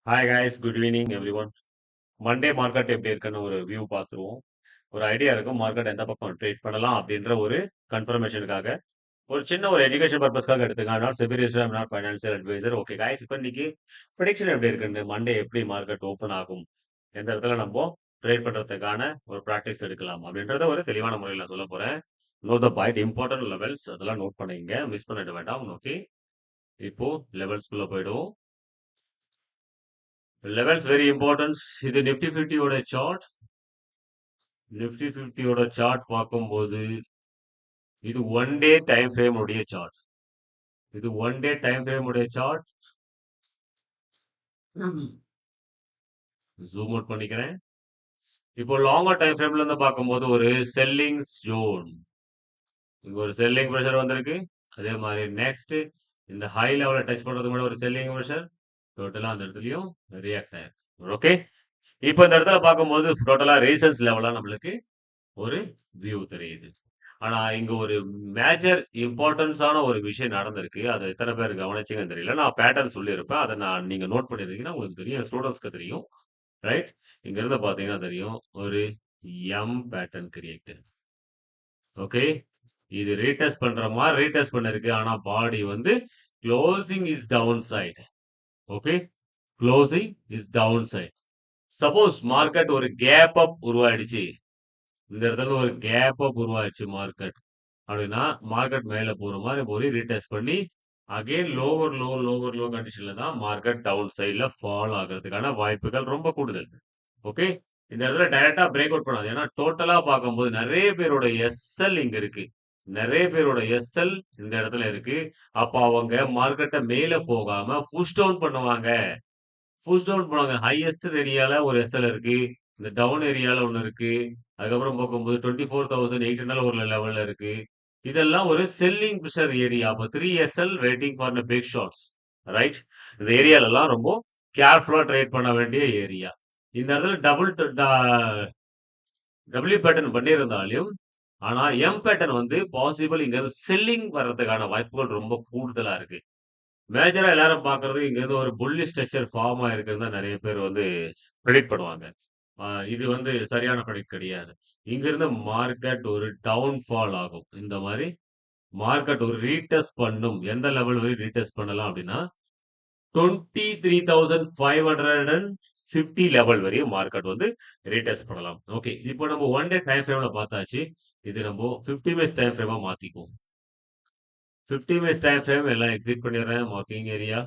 Hi guys, good evening everyone. Monday market எப்படி இருக்குன்னு ஒரு வியூ பார்த்துருவோம். ஒரு ஐடியா இருக்கும் மார்க்கெட் எந்த பக்கம் ட்ரேட் பண்ணலாம் அப்படின்ற ஒரு கன்ஃபர்மேஷனுக்காக ஒரு சின்ன ஒரு எஜுகேஷன் பர்பஸ்க்காக எடுத்துங்க. நாட் செபிலியர், not financial adviser. Okay guys, இப்போ இன்னைக்கு ப்ரெடிக்ஷன் எப்படி இருக்குன்னு, மண்டே எப்படி மார்க்கெட் ஓப்பன் ஆகும், எந்த இடத்துல நம்ம ட்ரேட் பண்றதுக்கான ஒரு ப்ராக்டிஸ் எடுக்கலாம் அப்படின்றத ஒரு தெளிவான முறையில் நான் சொல்ல போறேன். Note the point, important levels அதெல்லாம் நோட் பண்ணிங்க, மிஸ் பண்ணிட வேண்டாம். ஓகே, இப்போ லெவல்ஸ்குள்ள போயிடுவோம். Levels very importance. இது நிஃப்டி 50யோட சார்ட். நிஃப்டி 50யோட சார்ட் பார்க்கும்போது இது ஒன் டே டைம் ஃப்ரேம் உடைய சார்ட். இது ஒன் டே டைம் ஃப்ரேம் உடைய சார்ட். ஜூம் அவுட் பண்ணிக்கிறேன். இப்போ லாங்கர் டைம் ஃப்ரேம்ல இருந்து பார்க்கும்போது ஒரு செல்லிங் ஜோன், இங்க ஒரு செல்லிங் ப்ரெஷர் வந்திருக்கு. அதே மாதிரி நெக்ஸ்ட் இந்த ஹை லெவலை டச் பண்றது கூட ஒரு செல்லிங் ப்ரெஷர். டோட்டலா அந்த இடத்துலயும் ரியாக்ட் ஆயிருக்கு. ஓகே, இப்போ இந்த இடத்துல பார்க்கும்போது டோட்டலா ரேசன்ஸ் லெவலா நம்மளுக்கு ஒரு வியூ தெரியுது. ஆனா இங்க ஒரு மேஜர் இம்பார்ட்டன்ஸான ஒரு விஷயம் நடந்திருக்கு. அதை எத்தனை பேர் கவனிச்சீங்கன்னு தெரியல. நான் பேட்டர்ன் சொல்லியிருப்பேன். அதை நீங்க நோட் பண்ணிருக்கீங்கன்னா உங்களுக்கு தெரியும், ஸ்டூடெண்ட்ஸ்க்கு தெரியும். ரைட், இங்க இருந்து பாத்தீங்கன்னா தெரியும் ஒரு எம் பேட்டர்ன் கிரியேட். ஓகே, இது ரீடெஸ்ட் பண்ற மாதிரி ரீடெஸ்ட் பண்ணிருக்கு. ஆனா பாடி வந்து closing is down side. Okay, closing is down side. Suppose market ஒரு கேப் அப் உருவாயிடுச்சு, இந்த இடத்துல ஒரு கேப் அப் உருவாயிடுச்சு மார்க்கெட் அப்படின்னா, மார்க்கெட் மேல போற மாதிரி போய் ரீடெஸ்ட் பண்ணி அகைன் லோவர் லோ கண்டிஷன்ல தான் மார்க்கெட் டவுன் சைட்ல ஃபால் ஆகிறதுக்கான வாய்ப்புகள் ரொம்ப கூடுதல். ஓகே, இந்த இடத்துல டைரக்டா பிரேக் அவுட் பண்ணாது. ஏன்னா டோட்டலா பார்க்கும்போது நிறைய பேரோட எஸ்எல் இங்க இருக்கு. நிறைய பேரோட எஸ்எல் இந்த இடத்துல இருக்கு. அப்ப அவங்க மார்க்கெட்டை மேல போகாம புஷ் டவுன் பண்ணுவாங்க. புஷ் டவுன் பண்ணுவாங்க. ஹையஸ்ட் ஏரியால ஒரு எஸ்எல் இருக்கு. இந்த டவுன் ஏரியால ஒண்ணு இருக்கு. அதுக்கப்புறம் பார்க்கும்போது 24,800 ஒரு லெவல்ல இருக்கு. இதெல்லாம் ஒரு செல்லிங் ப்ரெஷர் ஏரியா. அப்ப 3SL waiting for the big shots. Right, இந்த ஏரியாலலாம் ரொம்ப கேர்ஃபுல்லா ட்ரேட் பண்ண வேண்டிய ஏரியா. இந்த இடத்துல டபிள்யூ பேட்டர்ன் பண்ணியிருந்தாலும், ஆனா எம் பேட்டர்ன் வந்து பாசிபிள் இங்க இருந்து செல்லிங் வர்றதுக்கான வாய்ப்புகள் ரொம்ப கூடுதலா இருக்கு. மேஜரா எல்லாரும் பார்க்கறது இங்க இருந்து ஒரு புல்லிஷ் ஸ்ட்ரக்சர் ஃபார்ம் ஆயிருக்குன்னு தான் நிறைய பேர் வந்து ப்ரெடிக்ட் பண்ணுவாங்க. இது வந்து சரியான ப்ரெடிக்ட் கிடையாது. இங்க இருந்து மார்க்கெட் ஒரு டவுன் ஃபால் ஆகும். இந்த மாதிரி மார்க்கெட் ஒரு ரீடெஸ்ட் பண்ணும். எந்த லெவல் வரை ரீடெஸ்ட் பண்ணலாம் அப்படின்னா 23,550 லெவல் வரையும் மார்க்கெட் வந்து ரீடெஸ்ட் பண்ணலாம். ஓகே, இப்போ நம்ம ஒன் டே டைம் ஃப்ரேம்ல பார்த்தாச்சு. இது நம்ம 50 மினிட்ஸ் டைம் ஃப்ரேமா மாத்திக்குவோம். 50 மினிட்ஸ் டைம் ஃப்ரேம் எல்லாம் எக்ஸிட் பண்ணிடுறேன் மார்க்கிங் ஏரியா.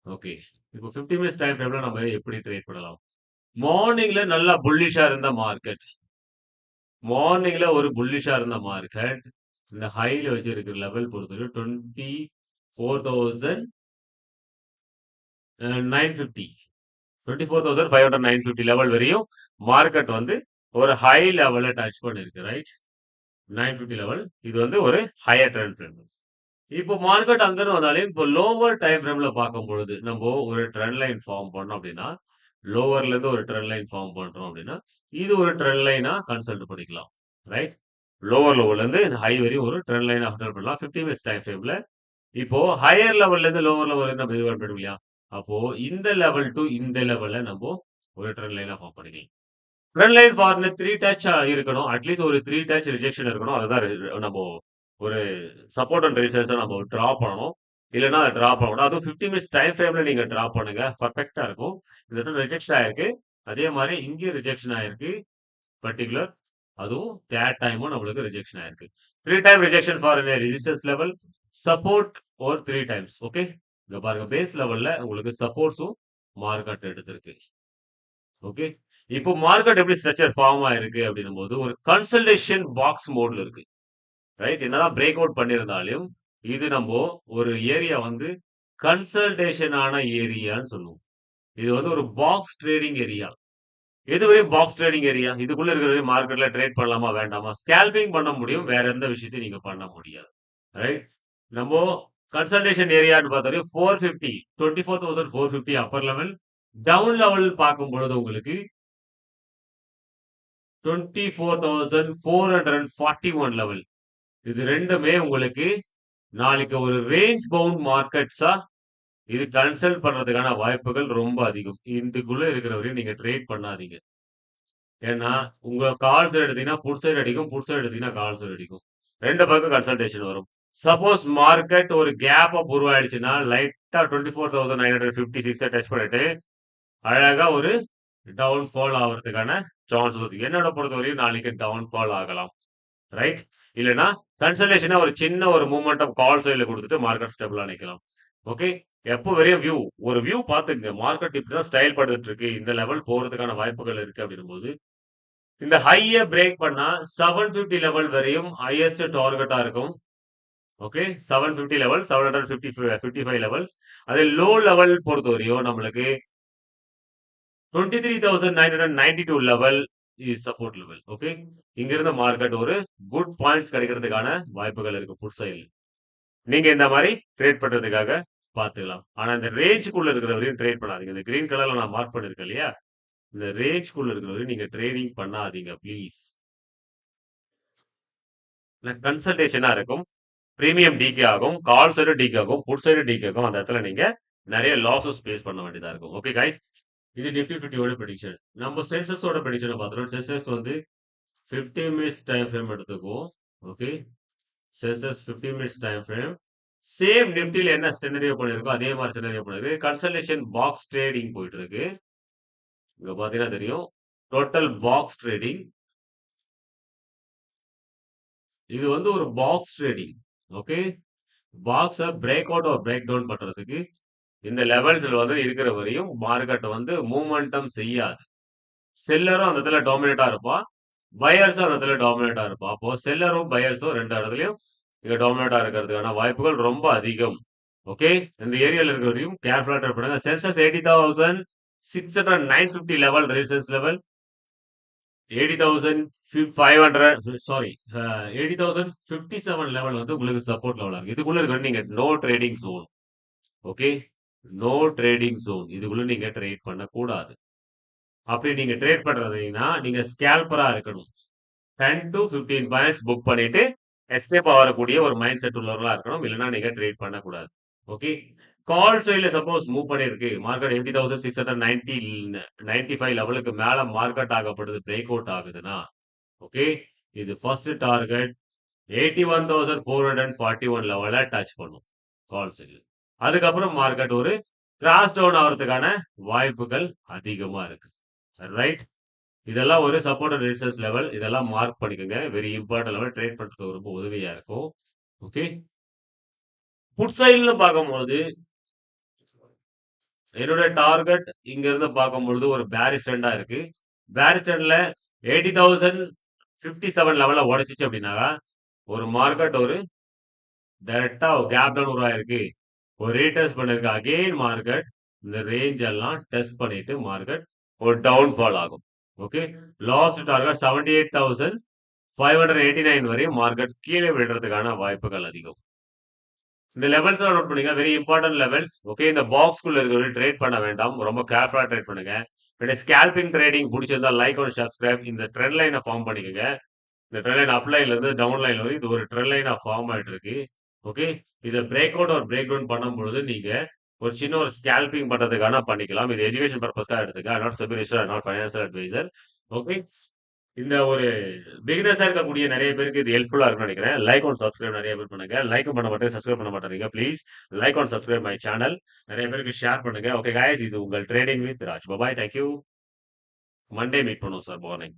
ஓகே, இப்போ 50 மினிட்ஸ் டைம் ஃப்ரேம்ல நம்ம எப்படி ட்ரேட் பண்ணலாம்? மார்னிங்ல நல்லா புல்லிஷா இருந்த மார்க்கெட், மார்னிங்ல ஒரு புல்லிஷா இருந்த மார்க்கெட் இந்த ஹைல வச்சிருக்கிற லெவல் பொறுத்தவரை 24,950 24,500 லெவல் வரையும் மார்க்கெட் வந்து ஒரு ஹை லெவல்ல டச் பண்ணிருக்கு. Right, 950 level. இது வந்து ஒரு ஹையர் ட்ரெண்ட் ஃப்ரேம். இப்போ மார்க்கெட் அங்கிருந்து வந்தாலும் இப்போ லோவர் டைம் ஃப்ரேம்ல பார்க்கும் பொழுது நம்ம ஒரு ட்ரெண்ட் லைன் ஃபார்ம் பண்ணோம் அப்படின்னா, லோவர்ல இருந்து ஒரு ட்ரெண்ட் லைன் ஃபார்ம் பண்றோம் அப்படின்னா, இது ஒரு ட்ரெண்ட் லைனா கன்சிடர் பண்ணிக்கலாம். ரைட், லோவர்ல இருந்து ஹை வரையும் ஒரு ட்ரெண்ட் லைனா கன்சிடர் பண்ணலாம் 50 மினிட்ஸ் டைம் ஃப்ரேம்ல. இப்போ ஹையர் லெவல்ல இருந்து லோவர் லெவல் நம்ம இது பண்ண முடியும். அப்போ இந்த லெவல் டு இந்த லெவல்ல நம்ம ஒரு ட்ரெண்ட் லைனா ஃபார்ம் பண்ணிக்கலாம். ட்ரெண்ட் லைன் ஃபார்ம்ல 3 டச் இருக்கணும். அட்லீஸ்ட் ஒரு 3 டச் ரிஜெக்ஷன் இருக்கணும். அதுதான் நம்ம ஒரு சப்போர்ட் அண்ட் ரெசிஸ்டன்ஸா நம்ம டிரா பண்ணணும். இல்லன்னா அத டிரா பண்ணக்கூடாது. அதுவும் 50 மினிட்ஸ் டைம் ஃப்ரேம்ல நீங்க டிரா பண்ணுங்க. பெர்ஃபெக்ட்டா இருக்கும். இந்த இடத்துல ரிஜெக்ட் ஆயிருக்கு. அதே மாரி இங்கேயும் ரிஜெக்ஷன் ஆயிருக்கு. பர்ட்டிகுலர் அதுவும் தேர்ட் டைமும் நம்மளுக்கு ரிஜெக்ஷன் ஆயிருக்கு. 3 time rejection for resistance level, support ஒரு 3 டைம்ஸ். ஓகே, இங்க பாருங்க பேஸ் லெவல்ல உங்களுக்கு சப்போர்ட்ஸும் மார்க்கெட் எடுத்திருக்கு. ஓகே, இப்போ மார்க்கெட் எப்படி ஸ்ட்ரக்சர் ஃபார்ம் ஆயிருக்கு அப்படின்னும் போது ஒரு கன்சல்டேஷன் பாக்ஸ் மோட்ல இருக்கு. ரைட், என்னதான் பிரேக் அவுட் பண்ணியிருந்தாலும் இது நம்ம ஒரு ஏரியா வந்து கன்சல்டேஷன் ஆன ஏரியான்னு சொல்லுவோம். இது வந்து ஒரு பாக்ஸ் ட்ரேடிங் ஏரியா. எதுவரையும் பாக்ஸ் ட்ரேடிங் ஏரியா, இதுக்குள்ள இருக்கிற மார்க்கெட்ல ட்ரேட் பண்ணலாமா வேண்டாமா, ஸ்கேல்பிங் பண்ண முடியும், வேற எந்த விஷயத்தையும் நீங்க பண்ண முடியாது. ரைட், நம்ம கன்சல்டேஷன் ஏரியான்னு பார்த்தாலும் 450 24,450 அப்பர் லெவல். டவுன் லெவல் பார்க்கும் பொழுது உங்களுக்கு 24,441 லெவல். இது ரெண்டுமே உங்களுக்கு நாளைக்கு ஒரு ரேஞ்ச் பவுண்ட் மார்க்கெட்ஸா இது கன்சல்ட் பண்றதுக்கான வாய்ப்புகள் ரொம்ப அதிகம். இதுக்குள்ள இருக்கிற வரையும் நீங்க ட்ரேட் பண்ணாதீங்க. ஏன்னா, உங்க கால் சைடு எடுத்தீங்கன்னா, புட் சைடு அடிக்கும். புட் சைடு எடுத்தீங்கன்னா, கால் சைடு அடிக்கும். 2 பக்கம் கன்சல்டேஷன் வரும். சப்போஸ் மார்க்கெட் ஒரு கேப் அப் உருவாயிடுச்சுன்னா, லைட்டா 24,956 டச் பண்ணிட்டு, அழகா ஒரு டவுன் ஃபால் ஆவறதுக்கான சான்சஸ் இருக்கு. என்னோட பொறுத்தவரையும் நாளைக்கு டவுன் ஃபால் ஆகலாம். ரைட்? இல்லன்னா கன்சல்டேஷனா ஒரு சின்ன ஒரு மூவ்மெண்ட் ஆஃப் கால் சைடுல குடுத்துட்டு மார்க்கெட் ஸ்டேபிளா நிக்கலாம். ஓகே. எப்போ வரையும் ஒரு வியூ பார்த்துக்கங்க. மார்க்கெட் இப்படிதான் ஸ்டைல் படுத்துட்டு இருக்கு. இந்த லெவல் போறதுக்கான வாய்ப்புகள் இருக்கு அப்படின்னும்போது, இந்த ஹைய பிரேக் பண்ணா 750 லெவல் வரையும் ஹையஸ்ட் டார்கெட்டா இருக்கும். ஓகே. 750 level, 755 levels. அதே லோ லெவல் பொறுத்தவரையும் நம்மளுக்கு 23,992 level is support level. Okay. இங்கிருந்து மார்க்கெட் ஒரு குட் பாயிண்ட்ஸ் கிடைக்கிறதுக்கான வாய்ப்புகள் இருக்கு புட் சைடுல. நீங்க இந்த மாரி ட்ரேட் பண்றதுக்காக பார்த்துக்கலாம். ஆனா இந்த ரேஞ்சுக்குள்ள இருக்கிற வரையும் ட்ரேட் பண்ணாதீங்க. இந்த கிரீன் கலர்ல நான் மார்க் பண்ணியிருக்கேன் இல்லையா? இந்த ரேஞ்சுக்குள்ள இருக்கிற வரையும் நீங்க ட்ரேடிங் பண்ணாதீங்க ப்ளீஸ். கன்சல்டேஷனா இருக்கும். பிரீமியம் டிகே ஆகும். கால் சைடு டிகே ஆகும். புட் சைடு டிகே ஆகும். அந்த இடத்துல நீங்க நெறைய லாஸஸ் ஃபேஸ் பண்ண வேண்டியதா இருக்கும். Okay guys. இது நிஃப்டி 50 ஓட பிரடிக்ஷன். நம்ம சென்செக்ஸோட பிரடிக்ஷன பார்த்துட்டோம். சென்செக்ஸ் வந்து 50 மினிட்ஸ் டைம் ஃப்ரேம் எடுத்துக்குவோம். Okay. Sensex 50 minutes time frame. Same நிஃப்டில என்ன சினரியோ பண்ணியிருக்கோ அதே மாரி சினரியோ பண்ணிருக்கு. கன்சல்டேஷன் பாக்ஸ் ட்ரேடிங் போயிட்டு இருக்கு. இங்க பார்த்தீங்கன்னா தெரியும். Total box trading. இது வந்து ஒரு பாக்ஸ் ட்ரேடிங். ஓகே. பாக்ஸ break out or break down பண்றதுக்கு இந்த லெவல்ஸ்ல வந்து இருக்கிற வரையும் மார்க்கெட் வந்து மூவ்மென்டம் செய்யாது. செல்லரும் அந்த இடத்துல டாமினேட்டா இருப்பான். பையர்ஸும் அந்த இடத்துல டாமினேட்டா இருப்பான். அப்போ செல்லரும் பையர்ஸும் 2 இடத்துலயும் இங்க டாமினேட்டா இருக்கிறதுக்கான வாய்ப்புகள் ரொம்ப அதிகம். ஓகே. இந்த ஏரியால இருக்கிற வரையும் கேர்ஃபுல்லா ட்ரேட் பண்ணுங்க. Sensex 80,609.50 level resistance level. 80,500 sorry 80,057 level வந்து உங்களுக்கு சப்போர்ட் லெவலா இருக்கு. இதுக்குள்ள இருக்க நீங்க no trading zone. Okay. No trading zone. இதுக்குள்ள நீங்க ட்ரேட் பண்ணக்கூடாது. அப்படி நீங்க ட்ரேட் பண்றதுன்னா, நீங்க ஸ்கேல்பரா இருக்கணும். 10 to 15 பாயிண்ட்ஸ் புக் பண்ணிட்டு, எஸ்கேப் ஆகக்கூடிய ஒரு மைண்ட் செட் உள்ளவர்களா இருக்கணும். இல்லன்னா நீங்க ட்ரேட் பண்ணக்கூடாது. ஓகே. கால் சைடுல சப்போஸ் மூவ் பண்ணியிருக்கு. மார்க்கெட் 80,690 95 லெவலுக்கு மேல மார்க்கெட் ஆகப்படுது. பிரேக் அவுட் ஆகுதுன்னா, ஓகே. இது ஃபர்ஸ்ட் டார்கெட் 81,441 லெவல டச் பண்ணும். கால் சைடுல. அதுக்கப்புறம் மார்க்கெட் ஒரு கிராஸ் டவுன் ஆவறதுக்கான வாய்ப்புகள் அதிகமா இருக்கு. ரைட்? இதெல்லாம் ஒரு சப்போர்ட் அண்ட் ரெசிஸ்டன்ஸ் லெவல். இதெல்லாம் மார்க் பண்ணிக்கோங்க. Very important level. ட்ரேட் பண்றதுக்கு ரொம்ப உதவியா இருக்கும். ஓகே. புட் சைடுல பார்க்கும்போது, என்னோட டார்கெட் இங்க இருந்து பார்க்கும்பொழுது ஒரு பேரிஷ் ட்ரெண்டா இருக்கு. பேரிஷ் ட்ரெண்ட்ல 80,057 லெவல உடைச்சுச்சு அப்படின்னா, ஒரு மார்க்கெட் ஒரு டைரக்ட்டா கேப் டவுன் உருவாயிருக்கு. ஒரு ரீடெஸ்ட் பண்ணிருக்கு. அகைன் மார்க்கெட் இந்த ரேஞ்ச் எல்லாம் டெஸ்ட் பண்ணிட்டு மார்க்கெட் ஒரு டவுன் ஃபால் ஆகும். ஓகே. லாஸ்ட் டார்கெட் 78,589 வரையும் மார்க்கெட் கீழே விழுறதுக்கான வாய்ப்புகள் அதிகம். இந்த லெவல்ஸ் எல்லாம் நோட் பண்ணுங்க. Very important levels. ஓகே. இந்த பாக்ஸ்க்குள்ள இருக்கிறவங்க ட்ரேட் பண்ண வேண்டாம். ரொம்ப கேர்ஃபுல்லா ட்ரேட் பண்ணுங்க. ஸ்கேல்பிங் ட்ரேடிங் புடிச்சிருந்தா லைக் அண்ட் சப்ஸ்கிரைப். இந்த ட்ரெண்ட் லைன ஃபார்ம் பண்ணிக்கங்க. இந்த ட்ரெண்ட் லைன் அப் லைன்ல இருந்து டவுன் லைன் வரை இது ஒரு ட்ரெண்ட் லைனா ஃபார்ம் ஆயிட்டு இருக்கு. ஓகே. இத break out or break down பண்ணும்பொழுது நீங்க ஒரு சின்ன ஒரு ஸ்கேல்பிங் பண்றதுக்கான பண்ணிக்கலாம். இது எஜுகேஷன் பர்பஸ்க்காக எடுத்துக்க. I not SEBI registered, I not financial adviser. Okay. இந்த ஒரு பிகினர்ஸா இருக்கக்கூடிய நெறைய பேருக்கு இது ஹெல்ப்ஃபுல்லா இருக்கும்னு நெனைக்கிறேன். லைக் அண்ட் சப்ஸ்கிரைப் நெறைய பேர் பண்ணுங்க. லைக்கும் பண்ண மாட்டேங்க, சப்ஸ்கிரைப் பண்ண மாட்டேங்கிறீங்க. Please like and subscribe my channel. நெறைய பேருக்கு ஷேர் பண்ணுங்க. ஓகே காய்ஸ், இது உங்கள் trading with Raj. Bye bye. Thank you. Monday meet பண்ணுவோம் சார் மார்னிங்.